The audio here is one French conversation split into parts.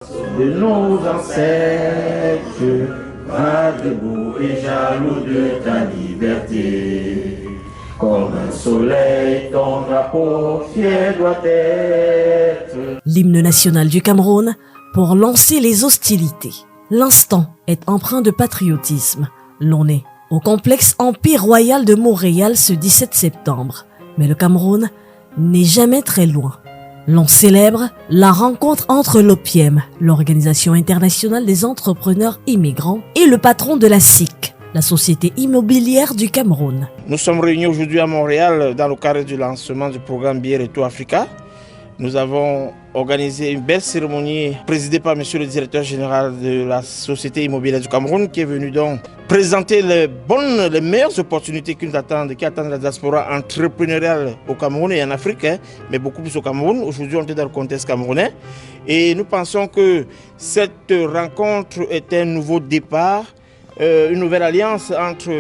De nos ancêtres, va debout et jaloux de ta liberté. Comme un soleil, ton drapeau fier doit être. L'hymne national du Cameroun pour lancer les hostilités. L'instant est empreint de patriotisme. L'on est au complexe Empire Royal de Montréal ce 17 septembre. Mais le Cameroun n'est jamais très loin. L'on célèbre la rencontre entre l'OPIEM, l'Organisation internationale des entrepreneurs immigrants, et le patron de la SIC, la Société immobilière du Cameroun. Nous sommes réunis aujourd'hui à Montréal dans le cadre du lancement du programme Billet Retour Africa. Nous avons organisé une belle cérémonie présidée par monsieur le directeur général de la Société immobilière du Cameroun qui est venu donc présenter les meilleures opportunités qui nous attendent, qui attendent la diaspora entrepreneuriale au Cameroun et en Afrique, mais beaucoup plus au Cameroun. Aujourd'hui, on est dans le contexte camerounais et nous pensons que cette rencontre est un nouveau départ, une nouvelle alliance entre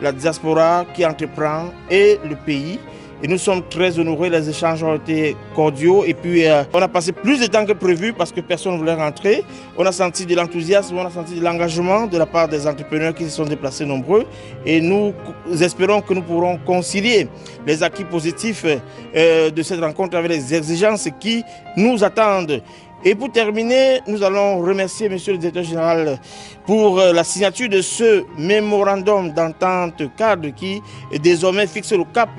la diaspora qui entreprend et le pays. Et nous sommes très honorés, les échanges ont été cordiaux et puis on a passé plus de temps que prévu parce que personne ne voulait rentrer. On a senti de l'enthousiasme, on a senti de l'engagement de la part des entrepreneurs qui se sont déplacés nombreux et nous espérons que nous pourrons concilier les acquis positifs de cette rencontre avec les exigences qui nous attendent. Et pour terminer, nous allons remercier monsieur le directeur général pour la signature de ce mémorandum d'entente cadre qui désormais fixe le cap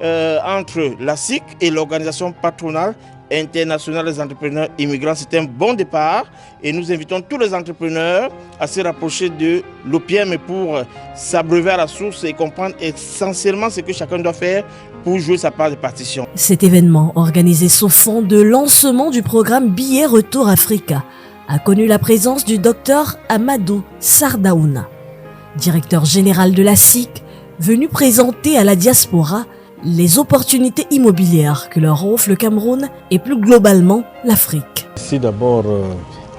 entre la SIC et l'Organisation patronale internationale des entrepreneurs immigrants. C'est un bon départ et nous invitons tous les entrepreneurs à se rapprocher de l'OPIEM pour s'abreuver à la source et comprendre essentiellement ce que chacun doit faire pour jouer sa part de partition. Cet événement, organisé sous fond de lancement du programme Billet Retour Africa, a connu la présence du docteur Amadou Sardaouna, directeur général de la SIC, venu présenter à la diaspora les opportunités immobilières que leur offre le Cameroun et plus globalement l'Afrique. Ici d'abord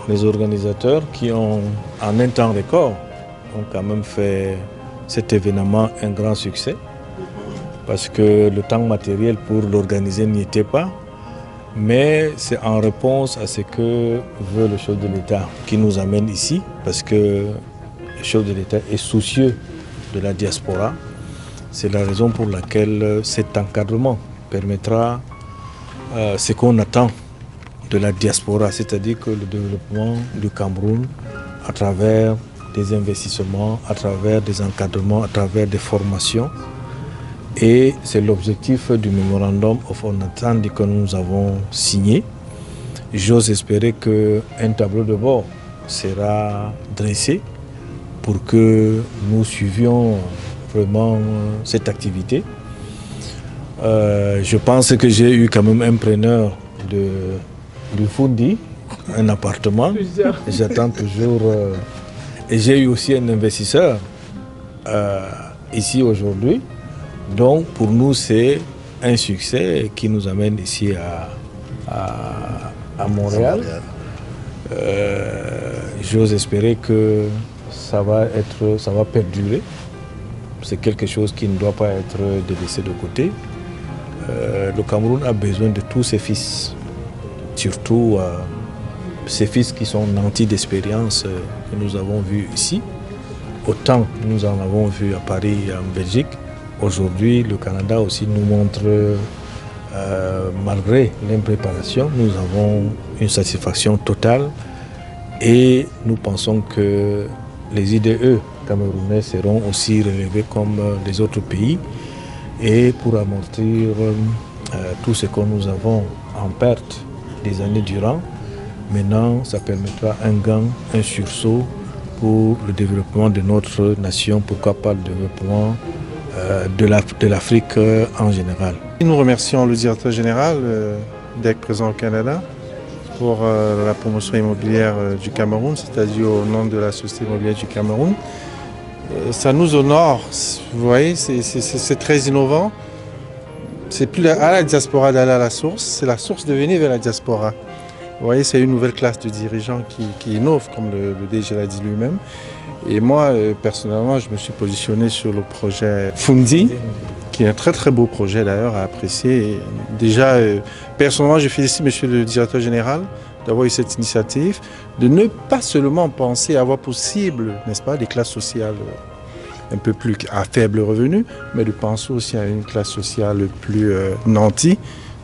les organisateurs qui ont en un temps record ont quand même fait cet événement un grand succès parce que le temps matériel pour l'organiser n'y était pas, mais c'est en réponse à ce que veut le chef de l'État qui nous amène ici parce que le chef de l'État est soucieux de la diaspora. C'est la raison pour laquelle cet encadrement permettra ce qu'on attend de la diaspora, c'est-à-dire que le développement du Cameroun à travers des investissements, à travers des encadrements, à travers des formations. Et c'est l'objectif du Memorandum of Understanding que nous avons signé. J'ose espérer qu'un tableau de bord sera dressé pour que nous suivions vraiment cette activité. Je pense que j'ai eu quand même un preneur de Fundi, un appartement. J'attends toujours. Et j'ai eu aussi un investisseur ici aujourd'hui. Donc pour nous c'est un succès qui nous amène ici à Montréal. J'ose espérer que ça va perdurer. C'est quelque chose qui ne doit pas être délaissé de côté. Le Cameroun a besoin de tous ses fils, surtout ces fils qui sont nantis d'expérience que nous avons vus ici. Autant nous en avons vu à Paris et en Belgique. Aujourd'hui, le Canada aussi nous montre, malgré l'impréparation, nous avons une satisfaction totale et nous pensons que les IDE camerounais seront aussi relevés comme les autres pays et pour amortir tout ce que nous avons en perte des années durant, maintenant ça permettra un gain, un sursaut pour le développement de notre nation, pourquoi pas le développement de l'Afrique en général. Nous remercions le directeur général d'être présent au Canada pour la promotion immobilière du Cameroun, c'est-à-dire au nom de la Société immobilière du Cameroun. Ça nous honore, vous voyez, c'est très innovant. C'est plus à la diaspora d'aller à la source, c'est la source de venir vers la diaspora. Vous voyez, c'est une nouvelle classe de dirigeants qui innove, comme le DG l'a dit lui-même. Et moi, personnellement, je me suis positionné sur le projet Fundi, qui est un très très beau projet d'ailleurs à apprécier. Et déjà, personnellement, je félicite monsieur le directeur général d'avoir eu cette initiative, de ne pas seulement penser à avoir possible, n'est-ce pas, des classes sociales un peu plus à faible revenu, mais de penser aussi à une classe sociale plus nantie,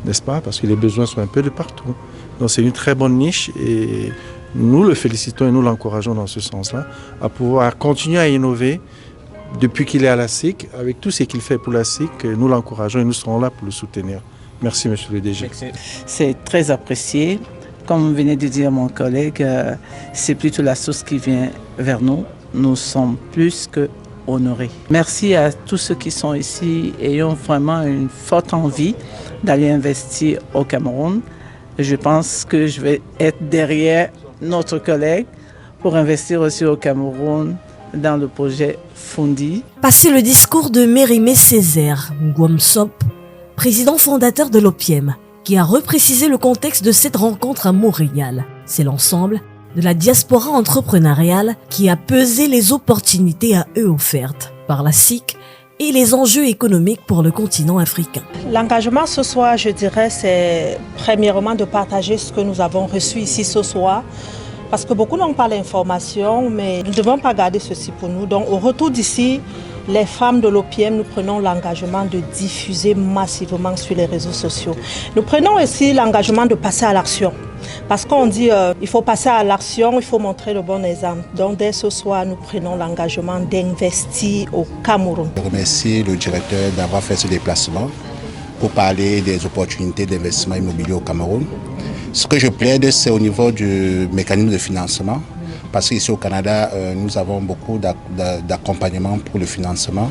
n'est-ce pas, parce que les besoins sont un peu de partout. Donc c'est une très bonne niche et nous le félicitons et nous l'encourageons dans ce sens-là, à pouvoir continuer à innover depuis qu'il est à la SIC, avec tout ce qu'il fait pour la SIC, nous l'encourageons et nous serons là pour le soutenir. Merci, monsieur le DG. C'est très apprécié. Comme venait de dire mon collègue, c'est plutôt la source qui vient vers nous. Nous sommes plus que honorés. Merci à tous ceux qui sont ici et ont vraiment une forte envie d'aller investir au Cameroun. Je pense que je vais être derrière notre collègue pour investir aussi au Cameroun dans le projet Fundi. Passé le discours de Mérimée Césaire Ngwamsop, président fondateur de l'OPIEM, qui a reprécisé le contexte de cette rencontre à Montréal. C'est l'ensemble de la diaspora entrepreneuriale qui a pesé les opportunités à eux offertes par la SIC et les enjeux économiques pour le continent africain. L'engagement ce soir, je dirais, c'est premièrement de partager ce que nous avons reçu ici ce soir. Parce que beaucoup n'ont pas l'information, mais nous ne devons pas garder ceci pour nous. Donc au retour d'ici, les femmes de l'OPIEM, nous prenons l'engagement de diffuser massivement sur les réseaux sociaux. Nous prenons aussi l'engagement de passer à l'action. Parce qu'on dit il faut passer à l'action, il faut montrer le bon exemple. Donc dès ce soir, nous prenons l'engagement d'investir au Cameroun. Je remercie le directeur d'avoir fait ce déplacement pour parler des opportunités d'investissement immobilier au Cameroun. Ce que je plaide, c'est au niveau du mécanisme de financement, parce qu'ici au Canada, nous avons beaucoup d'accompagnement pour le financement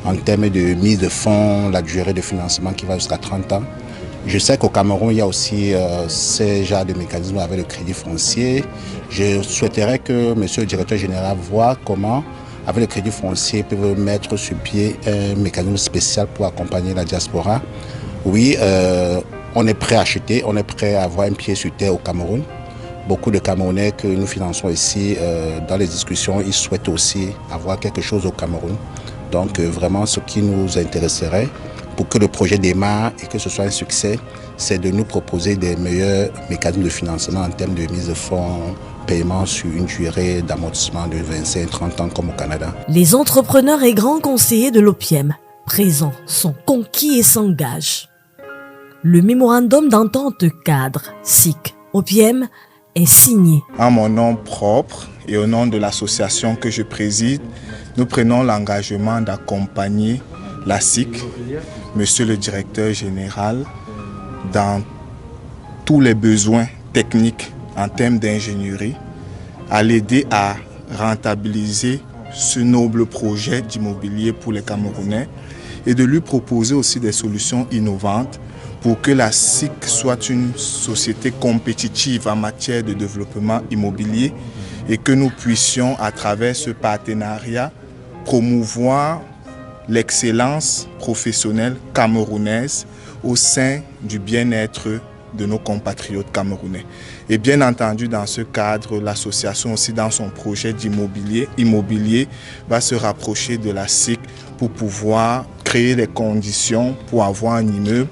en termes de mise de fonds, la durée de financement qui va jusqu'à 30 ans. Je sais qu'au Cameroun, il y a aussi ces genres de mécanismes avec le crédit foncier. Je souhaiterais que M. le directeur général voit comment, avec le crédit foncier, il peut mettre sur pied un mécanisme spécial pour accompagner la diaspora. Oui, on est prêt à acheter, on est prêt à avoir un pied sur terre au Cameroun. Beaucoup de Camerounais que nous finançons ici, dans les discussions, ils souhaitent aussi avoir quelque chose au Cameroun. Donc vraiment, ce qui nous intéresserait pour que le projet démarre et que ce soit un succès, c'est de nous proposer des meilleurs mécanismes de financement en termes de mise de fonds, paiement sur une durée d'amortissement de 25-30 ans comme au Canada. Les entrepreneurs et grands conseillers de l'OPIEM présents sont conquis et s'engagent. Le mémorandum d'entente cadre SIC-OPIEM est signé. En mon nom propre et au nom de l'association que je préside, nous prenons l'engagement d'accompagner la SIC, Monsieur le directeur général, dans tous les besoins techniques en termes d'ingénierie, à l'aider à rentabiliser ce noble projet d'immobilier pour les Camerounais et de lui proposer aussi des solutions innovantes pour que la SIC soit une société compétitive en matière de développement immobilier et que nous puissions, à travers ce partenariat, promouvoir l'excellence professionnelle camerounaise au sein du bien-être de nos compatriotes camerounais. Et bien entendu, dans ce cadre, l'association aussi, dans son projet immobilier, va se rapprocher de la SIC pour pouvoir créer les conditions pour avoir un immeuble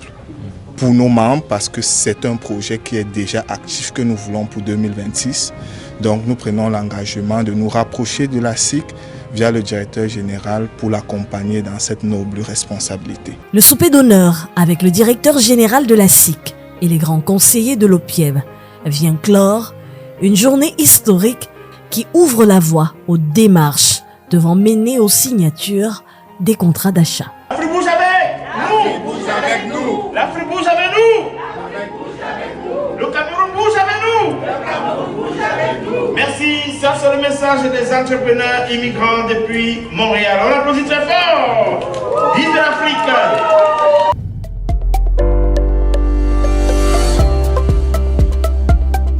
pour nos membres, parce que c'est un projet qui est déjà actif que nous voulons pour 2026. Donc nous prenons l'engagement de nous rapprocher de la SIC via le directeur général pour l'accompagner dans cette noble responsabilité. Le souper d'honneur avec le directeur général de la SIC et les grands conseillers de l'OPIEM vient clore une journée historique qui ouvre la voie aux démarches devant mener aux signatures des contrats d'achat. L'Afrique bouge avec nous. L'Afrique bouge avec nous. Le Cameroun bouge avec nous. Merci, ça c'est le message des entrepreneurs immigrants depuis Montréal. On applaudit très fort.